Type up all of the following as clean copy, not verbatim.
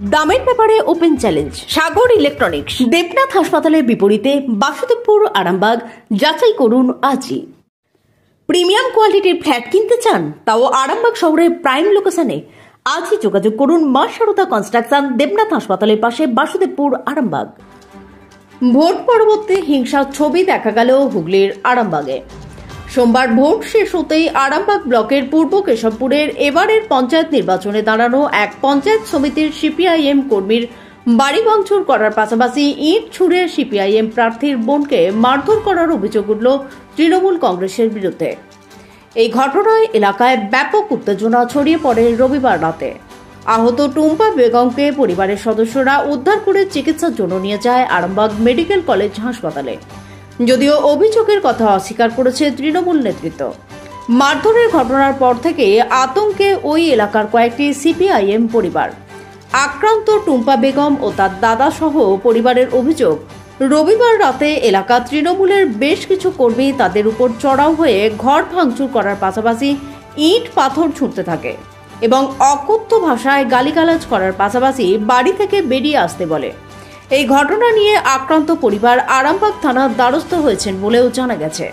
দামের ব্যাপারে open challenge সাগর electronics. Debnath হাসপাতালের বিপরীতে বাসুদেবপুর, আরামবাগ। যাচাই করুন আজই। প্রিমিয়াম কোয়ালিটির ফ্ল্যাট কিনতে চান, তাও আরামবাগ শহরের প্রাইম লোকেশনে? আজই যোগাযোগ করুন মা সারদা কনস্ট্রাকশন, দেবনাথ হাসপাতালের পাশে, বাসুদেবপুর, আরামবাগ। ভোট পরবর্তী হিংসার ছবি দেখা গেল হুগলির আরামবাগে। সোমবার ভোট শেষ হতেই আরামবাগ ব্লকের পূর্ব কেশবপুরের এবারের পঞ্চায়েত নির্বাচনে দাঁড়ানো এক পঞ্চায়েত সমিতির সিপিআইএম কর্মীর বাড়ি ভাঙচুর করার পাশাপাশি ইট ছুড়ে সিপিআইএম প্রার্থীর বোনকে মারধর করার অভিযোগ উঠল তৃণমূল কংগ্রেসের বিরুদ্ধে। এই ঘটনায় এলাকায় ব্যাপক উত্তেজনা ছড়িয়ে পড়ে রবিবার রাতে। আহত টুম্পা বেগমকে পরিবারের সদস্যরা উদ্ধার করে চিকিৎসার জন্য নিয়ে যায় আরামবাগ মেডিকেল কলেজ হাসপাতালে। যদিও অভিযোগের কথা অস্বীকার করেছে তৃণমূল নেতৃত্ব। মারধরের ঘটনার পর থেকে আতঙ্কে ওই এলাকার কয়েকটি সিপিআইএম পরিবার। আক্রান্ত টুম্পা বেগম ও তার দাদা সহ পরিবারের অভিযোগ, রবিবার রাতে এলাকা তৃণমূলের বেশ কিছু কর্মী তাদের উপর চড়াও হয়ে ঘর ভাঙচুর করার পাশাপাশি ইট পাথর ছুঁড়তে থাকে এবং অকথ্য ভাষায় গালিগালাজ করার পাশাপাশি বাড়ি থেকে বেরিয়ে আসতে বলে। এই ঘটনা নিয়ে আক্রান্ত পরিবার আরামবাগ থানার দ্বারস্থ হয়েছেন বলেও জানা গেছে।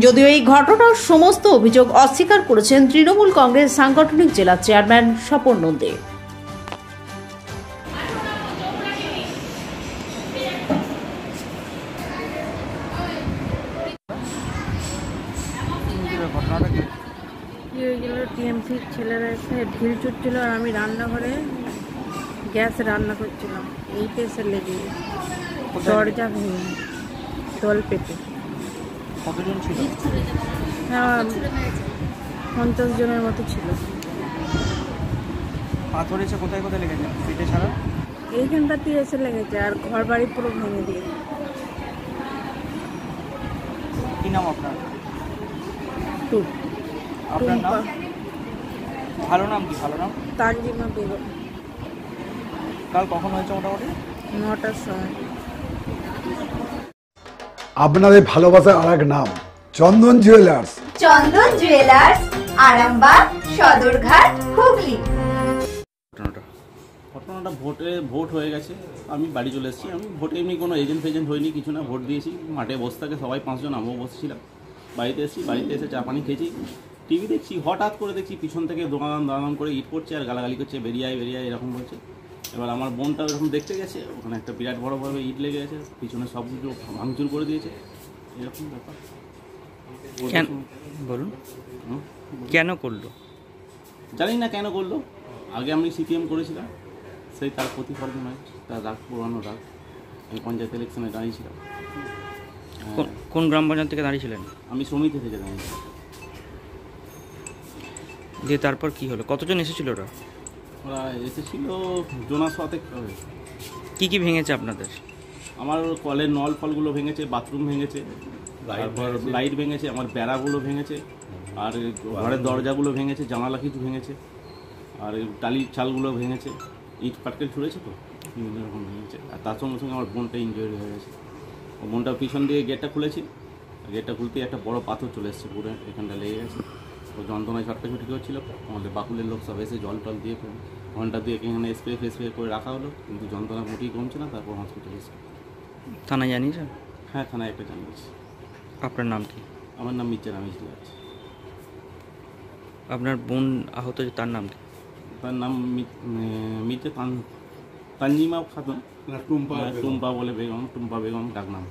যদিও এই ঘটনার সমস্ত অভিযোগ অস্বীকার করেছেন তৃণমূল কংগ্রেস সাংগঠনিক জেলা চেয়ারম্যান স্বপন নন্দী। টিএমসির ছেলেরা এসে ঢিল ছুটছিল আর আমি রান্নাঘরে গ্যাস রান্না করছিলাম। এইটা এসে লেগে দরজা ভেঙে জল পেটে। কতজন ছিল? হ্যাঁ, 50 জনের মতো ছিল। পাথর এসে কোথায় কোথায় লেগেছে? পেটে ছাড়া এইখানটাতেই এসে লেগেছে আর ঘর বাড়ি পুরো ভেঙে দিয়ে। কি নাম আপনার? আপনার নাম? ভালো নাম কি? ভালো নাম তানজিমা বেগম। কাল কখন হয়েছে? মোটামুটি 9টার সময়। আপনাদের ভালোবাসার আর এক নাম চন্দন জুয়েলার্স। চন্দন জুয়েলার্স, আরামবাগ, সদরঘাট, হুগলি। ঘটনাটা ভোট হয়ে গেছে, আমি বাড়ি চলে এসেছি। আমি ভোটে এমনি কোনো এজেন্ট ফেজেন্ট হয়নি, কিছু না। ভোট দিয়েছি, মাঠে বসে থাকে সবাই 5 জন, আমিও বসেছিলাম। বাড়িতে এসেছি, বাড়িতে এসে চা পানি খেয়েছি, টিভি দেখছি। হঠাৎ করে দেখছি পিছন থেকে দাঁড়ান করে ইট করছে আর গালাগালি করছে, বেরিয়ে আয় এরকম বলছে। এবার আমার বোনটা এরকম দেখতে গেছে, ওখানে একটা বিরাট বড়োভাবে ইট লেগে গেছে, পিছনে সব কিছু ভাঙচুর করে দিয়েছে, এরকম ব্যাপার। বলুন কেন করলো? জানি না কেন করলো। আগে আমি সিপিএম করেছিলাম, সেই তার প্রতিফলন নয়, তার রাগ পুরানো রাগ। আমি পঞ্চায়েত ইলেকশনে দাঁড়িয়েছিলাম। কোন গ্রাম পঞ্চায়েত থেকে দাঁড়িয়েছিলেন? আমি সমিতি থেকে দাঁড়িয়েছিলাম। দিয়ে তারপর কি হলো? কতজন এসেছিল ওরা? ওরা এসেছিল জোনাস হতে। কি কি ভেঙেছে আপনাদের? আমার কলের নল ফলগুলো ভেঙেছে, বাথরুম ভেঙেছে, তারপর লাইট ভেঙেছে, আমার বেড়াগুলো ভেঙেছে, আর ঘরের দরজাগুলো ভেঙেছে, জানালা কিছু ভেঙেছে, আর টালির চালগুলো ভেঙেছে। ইট পাটকেল ছুঁড়েছে তো, বিভিন্ন রকম ভেঙেছে। আর তার সঙ্গে সঙ্গে আমার বোনটা ইনজুরি হয়ে গেছে। ও বোনটা পিছন দিয়ে গেটটা খুলেছি, গেটটা খুলতেই একটা বড় পাথর চলে এসেছে, পুরো এখানটা লেগে গেছে। ও যন্ত্রণায় ছটকাছুটি করছিল। আমাদের বাকুলের লোক সব এসে জল টল দিয়ে ঘন্টা দিয়ে এখানে স্প্রে করে রাখা হলো, কিন্তু যন্ত্রণা মোটেই কমছে না। তারপর হসপিটালে এসে থানায় জানিয়েছেন? হ্যাঁ, থানায় একটা জানিয়েছি। আপনার নাম কি? আমার নাম মির্জা রামিজ আছে। আপনার বোন আহত, তার নাম কি? তার নাম মির্জা তানজিমা খাতুন, টুম্পা বলে বেগম, টুম্পা বেগম ডাক নাম।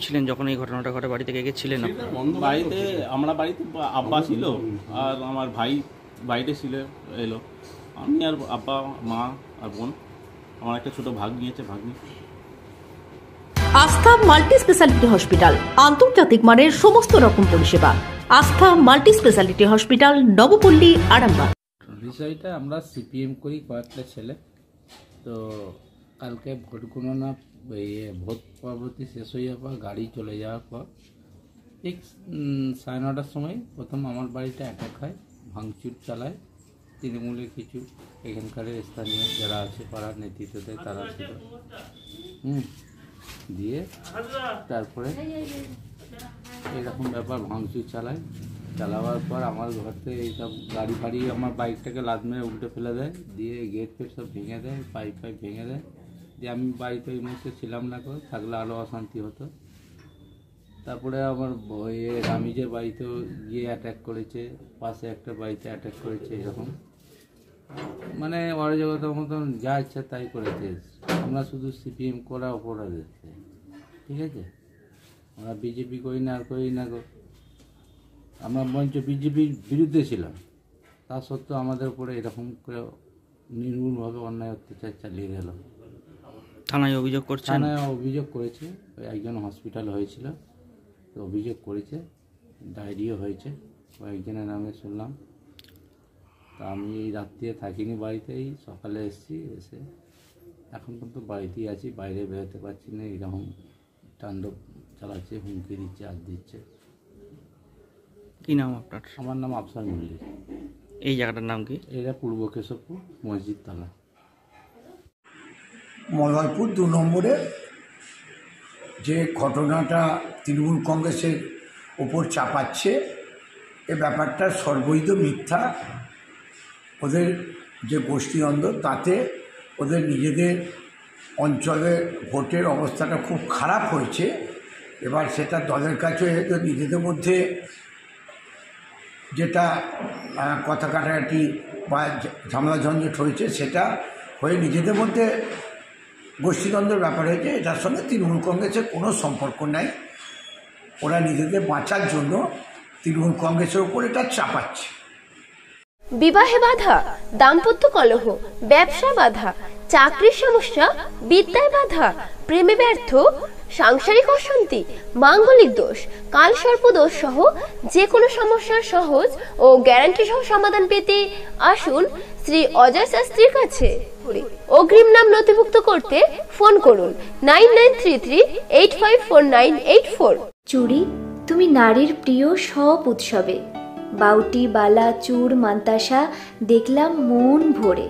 ছিলেন যখন এই ঘটনাটা ঘটে? বাড়ি থেকে গেছিলেন? বাড়িতে বাড়িতে আব্বা ছিল আর আমার ভাই বাড়িতে ছিল, এলো। আমি আর আব্বা, মা আর বোন। আমার একটা ছোট ভাগ্নি আছে, ভাগ্নি। আস্থা মাল্টি স্পেশালিটি হসপিটাল, আন্তর্জাতিক মানের সমস্ত রকম পরিষেবা। আস্থা multi speciality hospital, Nabapalli, Arambagh. বিষয়টা আমরা সিপিএম করি কয়েকটা ছেলে, তো কালকে ভোট গণনা ভোট পরবর্তী শেষ হয়ে যাওয়ার পর গাড়ি চলে যাওয়ার পর ঠিক 9:30টার সময় প্রথম আমার বাড়িটা অ্যাটাক হয়, ভাঙচুর চালায় তৃণমূলের কিছু এখানকার স্থানীয় যারা আছে পাড়ার নেতৃত্বদের, তারা ছিল। দিয়ে তারপরে এরকম ব্যাপার ভাঙচুর চালায়। চালাবার পর আমার ঘর থেকে এইসব গাড়ি ফাড়ি আমার বাইকটাকে লাদ মেরে উল্টে ফেলে দেয়, দিয়ে গেট ফেট সব ভেঙে দেয়, পাইপ ফাইপ ভেঙে দেয়। দিয়ে আমি বাড়িতে ওই মুহূর্তে ছিলাম না, করে থাকলে আরও অশান্তি হতো। তারপরে আমার রামিজের বাড়িতেও গিয়ে অ্যাটাক করেছে, পাশে একটা বাড়িতে অ্যাটাক করেছে, এরকম মানে অরাজকতার মতন যা ইচ্ছা তাই করেছে। আমরা শুধু সিপিএম করা অপরাধ হচ্ছে, ঠিক আছে? আমরা বিজেপি করি না, আর করি না গো। আমরা মঞ্চ বিজেপির বিরুদ্ধে ছিলাম, তা সত্ত্বেও আমাদের উপরে এরকম করে নির্মূলভাবে অন্যায় অত্যাচার চালিয়ে গেল। থানায় অভিযোগ করছেন? থানায় অভিযোগ করেছে, একজন হসপিটাল হয়েছিল, তো অভিযোগ করেছে, ডায়েরিও হয়েছে কয়েকজনের নামে শুনলাম। তা আমি এই রাত্রে থাকিনি বাড়িতেই, সকালে এসেছি, এসে এখন পর্যন্ত বাড়িতেই আছি, বাইরে বেরোতে পারছি না। এরকম তাণ্ডব চালাচ্ছে, হুমকি দিচ্ছে, আজ দিচ্ছে। কি নাম আপনার? আমার নাম আফসার মল্লিক। এই জায়গাটার নাম কি? এটা পূর্ব কেশবপুর মসজিদ তলা, মলয়পুর 2 নম্বরে যে ঘটনাটা তৃণমূল কংগ্রেসের ওপর চাপাচ্ছে, এ ব্যাপারটা সর্বৈধ মিথ্যা। ওদের যে গোষ্ঠীদ্বন্দ্ব, তাতে ওদের নিজেদের অঞ্চলে ভোটের অবস্থাটা খুব খারাপ হয়েছে। এবার সেটা দলের কাছে নিজেদের মধ্যে যেটা কথা কাটাকাটি বা ঝামেলা ঝঞ্ঝট হয়েছে, সেটা হয়ে নিজেদের মধ্যে গোষ্ঠীদ্বন্দ্বের ব্যাপার হয়েছে। এটার সঙ্গে তৃণমূল কংগ্রেসের কোনো সম্পর্ক নাই। ওরা নিজেদের বাঁচার জন্য তৃণমূল কংগ্রেসের উপর এটা চাপাচ্ছে। বিবাহে বাধা, দাম্পত্য কলহ, ব্যবসা বাধা, চাকরির সমস্যা, বিদ্যায় বাধা, প্রেমে ব্যর্থ, সাংসারিক অশান্তি, মাঙ্গলিক দোষ, কালসর্প দোষ সহ যে কোনো সমস্যার সহজ ও গ্যারান্টি সহ সমাধান পেতে আসুন শ্রী অজয় শাস্ত্রীর কাছে। অগ্রিম নাম নথিভুক্ত করতে ফোন করুন 9933854984। চুড়ি তুমি নারীর প্রিয় সব উৎসবে, বাউটি, বালা, চূড়, মান্তাসা দেখলাম মন ভরে।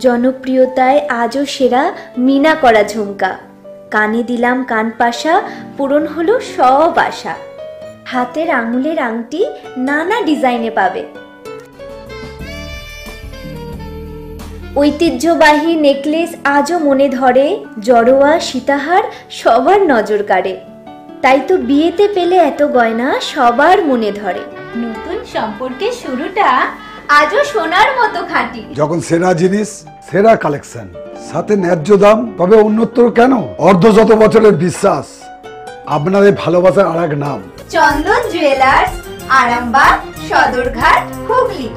জনপ্রিয়তায় আজও সেরা মিনা করা ঝুমকা, কানে দিলাম কানপাশা, পূরণ হলো সব আশা। হাতের আঙুলের আংটি নানা ডিজাইনে পাবে, ঐতিহ্যবাহী নেকলেস আজও মনে ধরে, জড়োয়া সীতাহার সবার নজর কাড়ে। তাই তো বিয়েতে পেলে এত গয়না সবার মনে ধরে। নতুন সম্পর্কের শুরুটা আজও সোনার মতো খাঁটি। যখন সেরা জিনিস, সেরা কালেকশন, সাথে ন্যায্য দাম, তবে উন্নতর কেন? অর্ধশত বছরের বিশ্বাস, আপনাদের ভালোবাসার আর এক নাম চন্দন জুয়েলার্স, আরামবাগ, সদরঘাট, হুগলি।